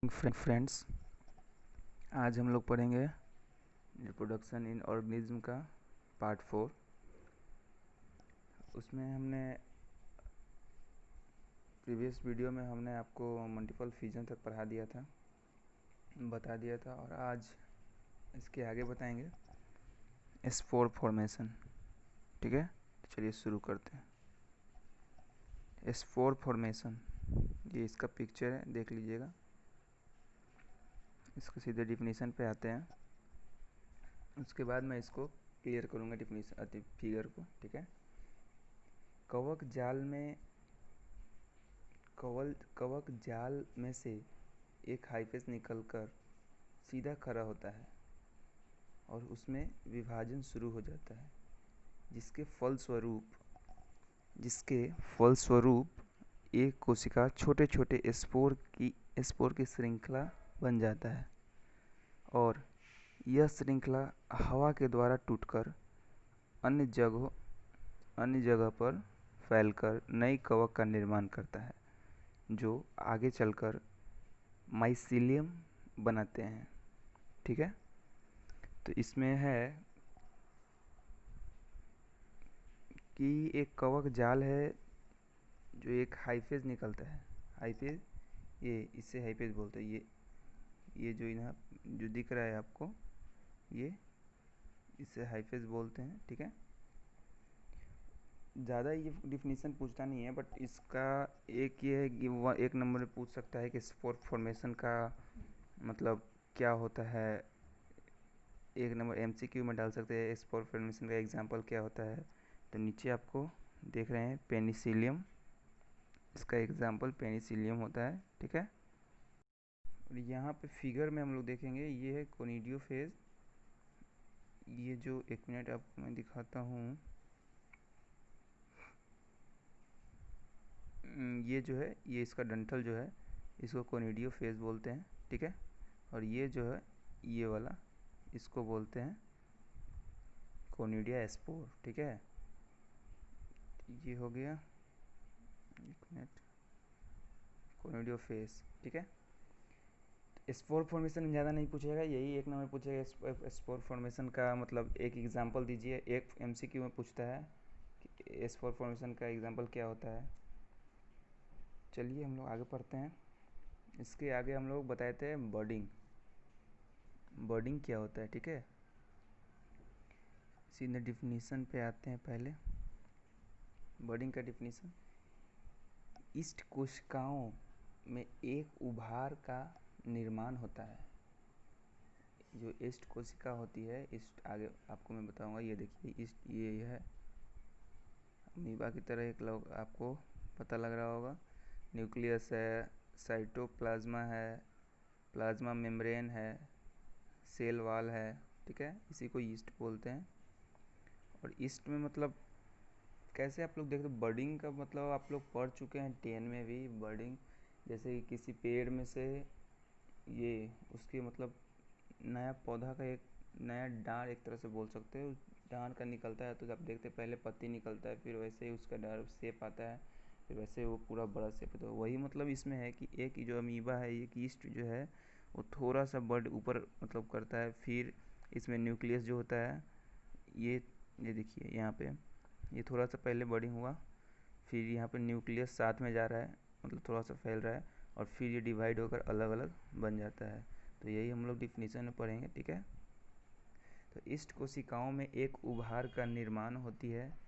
Friends, आज हम लोग पढ़ेंगे रिप्रोडक्शन इन ऑर्गेनिज्म का पार्ट 4। उसमें हमने प्रीवियस वीडियो में हमने आपको मल्टीपल फिजन तक बता दिया था और आज इसके आगे बताएंगे स्पोर फॉर्मेशन। ठीक है, तो चलिए शुरू करते हैं। स्पोर फॉर्मेशन, ये इसका पिक्चर है, देख लीजिएगा। इसको सीधे डिफिनीशन पे आते हैं, उसके बाद मैं इसको क्लियर करूँगा डिफिनीशन फिगर को। ठीक है, कवक जाल में से एक हाइफेस निकलकर सीधा खड़ा होता है और उसमें विभाजन शुरू हो जाता है, जिसके फलस्वरूप एक कोशिका छोटे छोटे स्पोर की श्रृंखला बन जाता है और यह श्रृंखला हवा के द्वारा टूटकर अन्य जगह पर फैलकर नई कवक का निर्माण करता है, जो आगे चलकर माइसीलियम बनाते हैं। ठीक है, तो इसमें है कि एक कवक जाल है जो एक हाइफेज निकलता है। हाइफेज, ये इससे हाइफेज बोलते हैं। ये जो यहाँ जो दिख रहा है आपको, ये इसे हाइफेज बोलते हैं। ठीक है, ज़्यादा ये डिफिनीशन पूछता नहीं है, बट इसका एक ये है कि वह एक नंबर में पूछ सकता है कि स्पोर फॉर्मेशन का मतलब क्या होता है। एक नंबर एमसीक्यू में डाल सकते हैं, स्पोर फॉर्मेशन का एग्जांपल क्या होता है। तो नीचे आपको देख रहे हैं पेनिसिलियम, इसका एग्जांपल पेनिसिलियम होता है। ठीक है, और यहाँ पे फिगर में हम लोग देखेंगे, ये है कोनिडियोफेज। ये जो एक मिनट आपको मैं दिखाता हूँ, ये जो है, ये इसका डंठल जो है, इसको कोनिडियोफेज बोलते हैं। ठीक है, और ये जो है, ये वाला, इसको बोलते हैं कोनिडिया स्पोर। ठीक है, ये हो गया, एक मिनट, कोनिडियोफेज। ठीक है, स्पोर फॉर्मेशन ज़्यादा नहीं पूछेगा, यही एक नंबर पूछेगा। स्पोर फॉर्मेशन का मतलब एक एग्जांपल दीजिए। एक एमसीक्यू में पूछता है कि स्पोर फॉर्मेशन का एग्जांपल क्या होता है। चलिए हम लोग आगे पढ़ते हैं। इसके आगे हम लोग बताते हैं बर्डिंग क्या होता है। ठीक है, सीधे डिफिनीशन पे आते हैं। पहले बर्डिंग का डिफिनीशन, ईस्ट कोशिकाओं में एक उभार का निर्माण होता है। जो ईस्ट कोशिका होती है, ईस्ट आगे आपको मैं बताऊंगा। ये देखिए, ईस्ट ये है अमीबा की तरह एक लोग, आपको पता लग रहा होगा। न्यूक्लियस है, साइटोप्लाज्मा है, प्लाज्मा मेम्ब्रेन है, सेल वॉल है। ठीक है, इसी को ईस्ट बोलते हैं। और ईस्ट में मतलब कैसे आप लोग देखते, बर्डिंग का मतलब आप लोग पढ़ चुके हैं 10 में भी। बर्डिंग जैसे कि किसी पेड़ में से ये उसके मतलब नया पौधा का एक नया डार, एक तरह से बोल सकते हो, डार का निकलता है। तो आप देखते पहले पत्ती निकलता है, फिर वैसे ही उसका डार शेप आता है, फिर वैसे वो पूरा बड़ा शेप होता है। तो वही मतलब इसमें है कि एक जो अमीबा है, ये ईस्ट जो है, वो थोड़ा सा बर्ड ऊपर मतलब करता है। फिर इसमें न्यूक्लियस जो होता है, ये देखिए यहाँ पे, ये थोड़ा सा पहले बर्डिंग हुआ, फिर यहाँ पे न्यूक्लियस साथ में जा रहा है, मतलब थोड़ा सा फैल रहा है, और फिर ये डिवाइड होकर अलग अलग बन जाता है। तो यही हम लोग डिफिनीशन में पढ़ेंगे। ठीक है, तो ईस्ट कोशिकाओं में एक उभार का निर्माण होती है,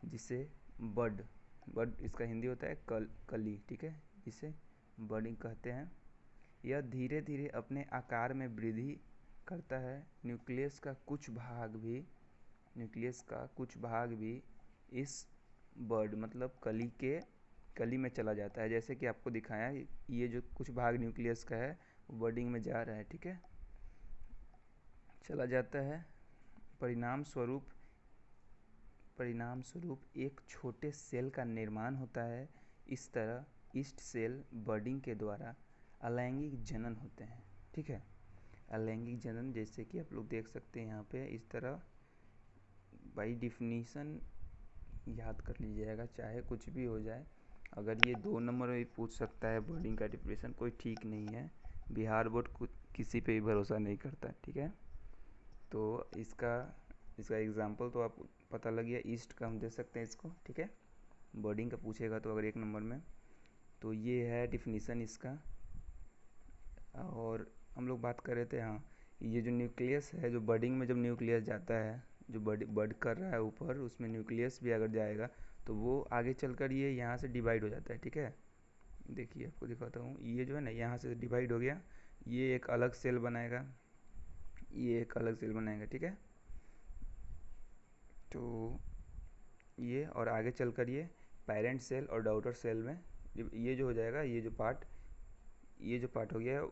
जिसे बड इसका हिंदी होता है कली। ठीक है, जिसे बडिंग कहते हैं। यह धीरे धीरे अपने आकार में वृद्धि करता है। न्यूक्लियस का कुछ भाग भी इस बर्ड मतलब कली में चला जाता है। जैसे कि आपको दिखाया, ये जो कुछ भाग न्यूक्लियस का है वो बर्डिंग में जा रहा है। ठीक है, चला जाता है। परिणाम स्वरूप एक छोटे सेल का निर्माण होता है। इस तरह ईस्ट सेल बर्डिंग के द्वारा अलैंगिक जनन होते हैं। ठीक है, अलैंगिक जनन जैसे कि आप लोग देख सकते हैं यहाँ पे, इस तरह बाई डिफिनीशन याद कर लीजिएगा, चाहे कुछ भी हो जाए। अगर ये 2 नंबर में पूछ सकता है बर्डिंग का डिफिनीशन, कोई ठीक नहीं है। बिहार बोर्ड किसी पे भी भरोसा नहीं करता, ठीक है। तो इसका इसका एग्जाम्पल तो आप पता लग गया, ईस्ट का हम दे सकते हैं इसको, ठीक है। वर्डिंग का पूछेगा तो अगर 1 नंबर में, तो ये है डिफिनीसन इसका। और हम लोग बात कर रहे थे, हाँ, ये जो न्यूक्लियस है, जो बर्डिंग में जब न्यूक्लियस जाता है, जो बर्ड कर रहा है ऊपर, उसमें न्यूक्लियस भी अगर जाएगा तो वो आगे चलकर ये यहाँ से डिवाइड हो जाता है, ठीक है। देखिए आपको दिखाता हूँ, ये जो है ना यहाँ से डिवाइड हो गया, ये एक अलग सेल बनाएगा, ये एक अलग सेल बनाएगा, ठीक है। तो ये और आगे चलकर ये पेरेंट सेल और डॉटर सेल में ये जो हो जाएगा, ये जो पार्ट हो गया,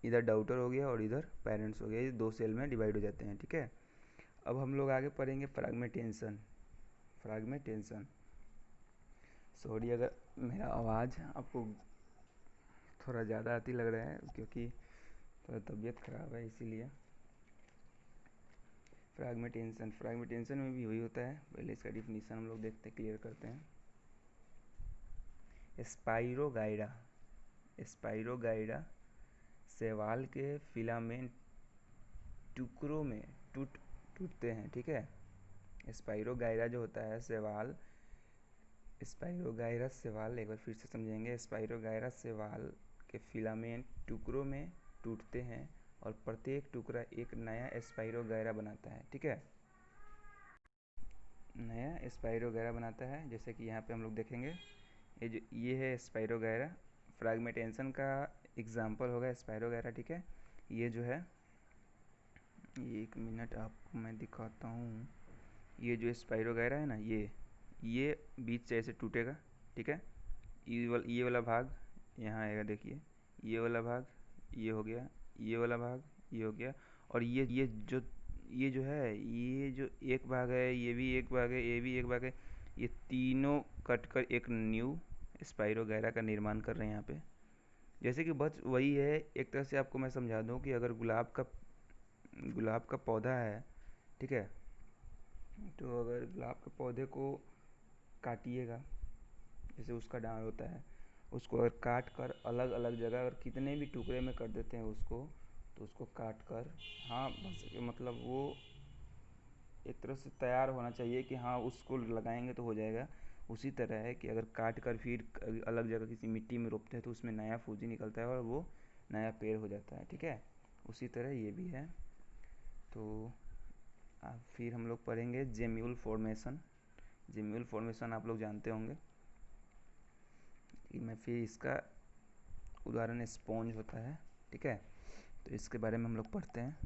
इधर डॉटर हो गया और इधर पेरेंट्स हो गया, ये 2 सेल में डिवाइड हो जाते हैं, ठीक है। अब हम लोग आगे पढ़ेंगे फ्रैगमेंटेशन। सॉरी अगर मेरा आवाज़ आपको थोड़ा ज़्यादा आती लग रहा है, क्योंकि थोड़ा तबीयत ख़राब है इसीलिए। फ्रैगमेंटेशन में भी वही होता है। पहले इसका डिफिनीशन हम लोग देखते हैं, क्लियर करते हैं। स्पाइरोगाइडा शैवाल के फिलामेंट टुकड़ों में टूटते हैं, ठीक है। स्पाइरोगाइरा जो होता है स्पाइरोगाइरा शैवाल, एक बार फिर से समझेंगे। स्पाइरोगाइरा शैवाल के फिलामेंट टुकड़ों में टूटते हैं और प्रत्येक टुकड़ा एक नया स्पाइरोगाइरा बनाता है, ठीक है। नया स्पाइरोगाइरा बनाता है, जैसे कि यहाँ पे हम लोग देखेंगे, ये है स्पाइरोगाइरा। फ्रैगमेंटेशन का एग्जाम्पल होगा स्पाइरोगाइरा, ठीक है। ये जो है, 1 मिनट आपको मैं दिखाता हूँ। ये जो स्पाइरोगाइरा है ना, ये बीच से ऐसे टूटेगा, ठीक है। ये वाला भाग यहाँ आएगा, देखिए, ये वाला भाग ये हो गया, ये वाला भाग ये हो गया, और ये जो है, ये जो एक भाग है, ये भी एक भाग है, ये भी एक भाग है, ये तीनों कट कर एक न्यू स्पाइरोगाइरा का निर्माण कर रहे हैं यहाँ पे। जैसे कि बस वही है, एक तरह से आपको मैं समझा दूँ कि अगर गुलाब का पौधा है, ठीक है, तो अगर गुलाब के पौधे को काटिएगा, जैसे उसका डाल होता है, उसको अगर काट कर अलग अलग जगह अगर कितने भी टुकड़े में कर देते हैं उसको, तो उसको काट कर, हाँ, बस मतलब वो एक तरह से तैयार होना चाहिए कि हाँ उसको लगाएंगे तो हो जाएगा। उसी तरह है कि अगर काट कर फिर अलग जगह किसी मिट्टी में रोपते हैं तो उसमें नया फूजी निकलता है और वो नया पेड़ हो जाता है, ठीक है। उसी तरह ये भी है। तो फिर हम लोग पढ़ेंगे जेम्यूल फॉर्मेशन आप लोग जानते होंगे कि मैं फिर इसका उदाहरण स्पॉन्ज होता है, ठीक है। तो इसके बारे में हम लोग पढ़ते हैं।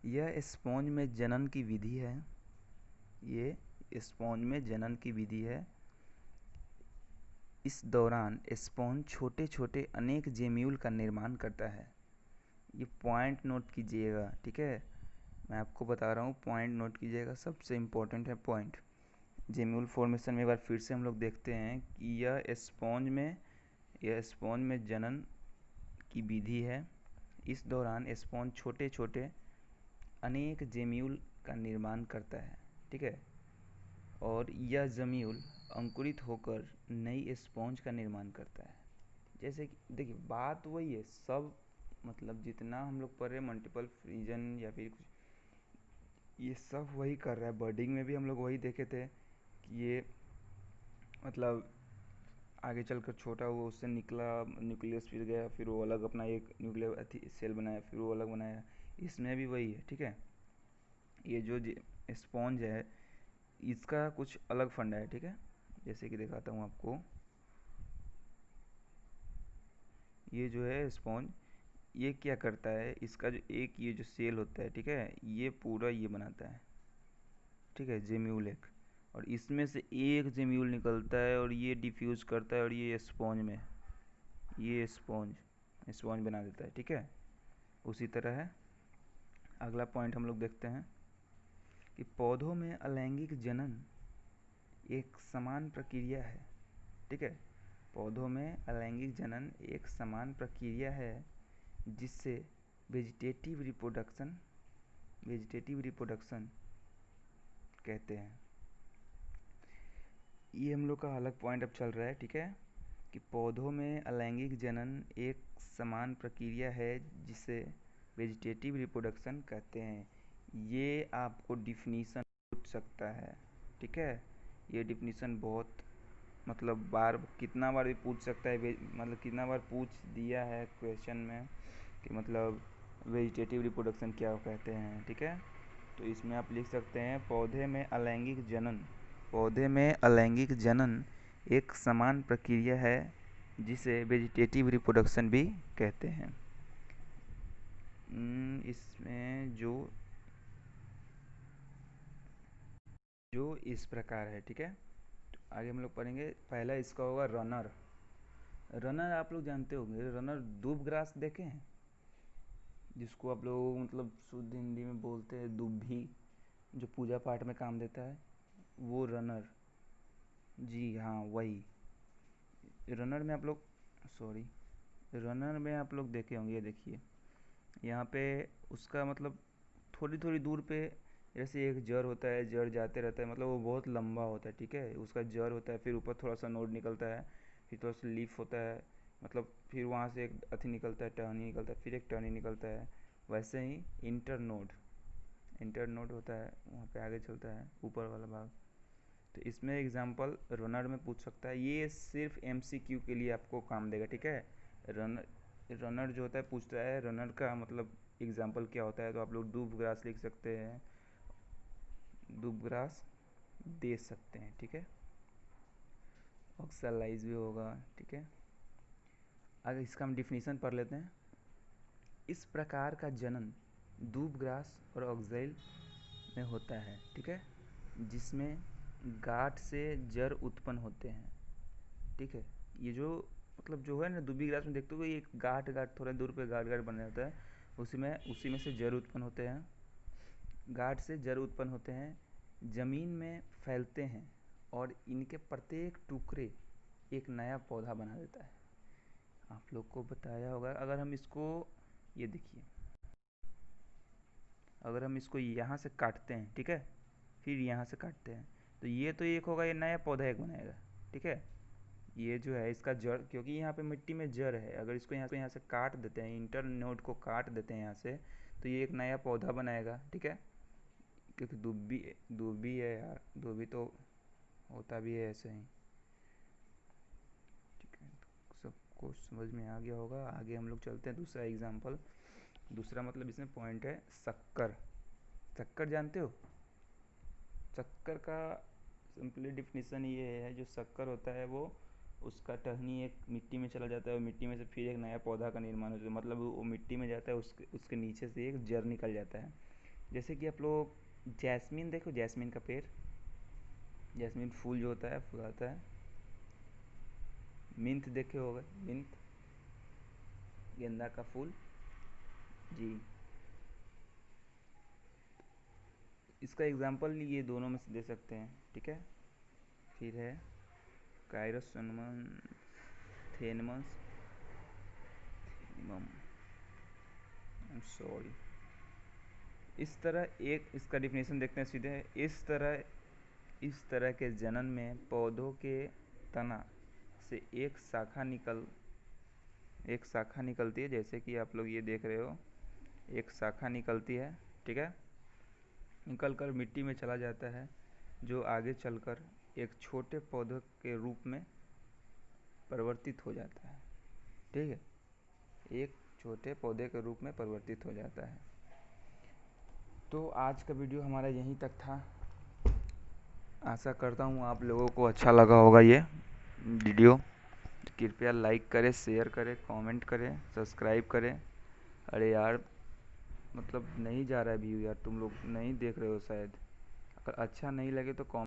यह स्पॉन्ज में जनन की विधि है, ये स्पॉन्ज में जनन की विधि है। इस दौरान स्पॉन्ज छोटे छोटे अनेक जेम्यूल का निर्माण करता है। ये पॉइंट नोट कीजिएगा, ठीक है, मैं आपको बता रहा हूँ, पॉइंट नोट कीजिएगा, सबसे इम्पोर्टेंट है पॉइंट। जेम्यूल फॉर्मेशन में एक बार फिर से हम लोग देखते हैं कि यह स्पॉन्ज में जनन की विधि है। इस दौरान स्पॉन्ज छोटे छोटे अनेक जेम्यूल का निर्माण करता है, ठीक है। और यह जम्यूल अंकुरित होकर नई स्पॉन्ज का निर्माण करता है। जैसे कि देखिए, बात वही है सब, मतलब जितना हम लोग पढ़ रहे मल्टीपल फ्यूजन या फिर कुछ, ये सब वही कर रहा है। बर्डिंग में भी हम लोग वही देखे थे कि ये मतलब आगे चलकर छोटा हुआ, उससे निकला न्यूक्लियस, फिर गया, फिर वो अलग अपना एक न्यूक्लियर सेल बनाया, फिर वो अलग बनाया। इसमें भी वही है, ठीक है। ये जो स्पॉन्ज है, इसका कुछ अलग फंडा है, ठीक है। जैसे कि दिखाता हूँ आपको, ये जो है स्पॉन्ज, ये क्या करता है, इसका जो ये जो सेल होता है, ठीक है, ये पूरा ये बनाता है, ठीक है, जेम्यूल एक, और इसमें से एक जेम्यूल निकलता है और ये डिफ्यूज करता है और ये स्पॉन्ज में, ये स्पॉन्ज बना देता है, ठीक है। उसी तरह है, अगला पॉइंट हम लोग देखते हैं कि पौधों में अलैंगिक जनन एक समान प्रक्रिया है, ठीक है। पौधों में अलैंगिक जनन एक समान प्रक्रिया है जिससे वेजिटेटिव रिप्रोडक्शन कहते हैं। ये हम लोग का अलग पॉइंट अब चल रहा है, ठीक है। कि पौधों में अलैंगिक जनन एक समान प्रक्रिया है जिसे वेजिटेटिव रिप्रोडक्शन कहते हैं। ये आपको डिफिनीसन पूछ सकता है, ठीक है। ये डिफिनीसन बहुत मतलब कितना बार भी पूछ सकता है, मतलब कितना बार पूछ दिया है क्वेश्चन में कि मतलब वेजिटेटिव रिप्रोडक्शन क्या कहते हैं, ठीक है। तो इसमें आप लिख सकते हैं पौधे में अलैंगिक जनन एक समान प्रक्रिया है जिसे वेजिटेटिव रिप्रोडक्शन भी कहते हैं। इसमें जो इस प्रकार है, ठीक है। तो आगे हम लोग पढ़ेंगे। पहला इसका होगा रनर आप लोग जानते होंगे। रनर दूब ग्रास देखे हैं, जिसको आप लोग मतलब शुद्ध हिंदी में बोलते हैं दुभी, जो पूजा पाठ में काम देता है, वो रनर। जी हाँ, वही रनर में आप लोग देखे होंगे। ये देखिए यहाँ पे उसका मतलब थोड़ी थोड़ी दूर पे जैसे एक जड़ होता है, जड़ जाते रहता है, मतलब वो बहुत लंबा होता है, ठीक है। उसका जड़ होता है, फिर ऊपर थोड़ा सा नोड निकलता है, फिर थोड़ा सा लीफ होता है, मतलब फिर वहाँ से एक अथी निकलता है, टहनी निकलता है, फिर एक टहनी निकलता है। वैसे ही इंटर नोड होता है, वहाँ पे आगे चलता है ऊपर वाला भाग। तो इसमें एग्जांपल रनर में पूछ सकता है। ये सिर्फ एमसीक्यू के लिए आपको काम देगा, ठीक है। रनर जो होता है पूछता है रनर का मतलब एग्जांपल क्या होता है, तो आप लोग दूब ग्रास लिख सकते हैं, दूब ग्रास दे सकते हैं, ठीक है। ऑक्सलाइज भी होगा, ठीक है। आगे इसका हम डिफिनीशन पढ़ लेते हैं। इस प्रकार का जनन दूब ग्रास और ऑक्साइल में होता है, ठीक है, जिसमें गांठ से जड़ उत्पन्न होते हैं, ठीक है। ये जो मतलब जो है ना दूबी ग्रास में देखते हो ये गांठ थोड़ा दूर पे गांठ बना रहता है, उसी में से जड़ उत्पन्न होते हैं। गांठ से जड़ उत्पन्न होते हैं, जमीन में फैलते हैं और इनके प्रत्येक टुकड़े एक नया पौधा बना देता है। आप लोग को बताया होगा। अगर हम इसको ये देखिए, अगर हम इसको यहाँ से काटते हैं, ठीक है, फिर यहाँ से काटते हैं, तो ये तो एक होगा, ये नया पौधा एक बनाएगा, ठीक है। ये जो है इसका जड़, क्योंकि यहाँ पे मिट्टी में जड़ है, अगर इसको यहाँ से काट देते हैं, इंटर नोड को काट देते हैं यहाँ से, तो ये एक नया पौधा बनाएगा, ठीक है। क्योंकि दूबी है यार, दूबी तो होता भी है ऐसे ही, ठीक है। तो सबको समझ में आ गया होगा। आगे हम लोग चलते हैं दूसरा एग्जाम्पल। दूसरा मतलब इसमें पॉइंट है शक्कर जानते हो। शक्कर का सिंपली डिफिनीसन ये है, जो शक्कर होता है वो उसका टहनी एक मिट्टी में चला जाता है और मिट्टी में से फिर एक नया पौधा का निर्माण होता है, मतलब वो मिट्टी में जाता है, उसके नीचे से एक जड़ निकल जाता है। जैसे कि आप लोग जैस्मीन देखो, जैस्मीन का पेड़, जैस्मीन फूल जो होता है फुलाता है। मिंथ देखे होगा, मिंथ गेंदा का फूल, जी। इसका एग्जाम्पल ये दोनों में से दे सकते हैं, ठीक है। फिर है काइरोसोनमन थेनमस सॉरी। इस तरह एक इसका डिफिनेशन देखते हैं सीधे। इस तरह के जनन में पौधों के तना से एक शाखा निकलती है, जैसे कि आप लोग ये देख रहे हो, एक शाखा निकलती है, ठीक है, निकल कर मिट्टी में चला जाता है, जो आगे चलकर एक छोटे पौधे के रूप में परिवर्तित हो जाता है, ठीक है। एक छोटे पौधे के रूप में परिवर्तित हो जाता है। तो आज का वीडियो हमारा यहीं तक था। आशा करता हूँ आप लोगों को अच्छा लगा होगा ये वीडियो। कृपया लाइक करें, शेयर करें, कमेंट करें, सब्सक्राइब करें। अरे यार मतलब नहीं जा रहा है व्यू यार, तुम लोग नहीं देख रहे हो शायद। अगर अच्छा नहीं लगे तो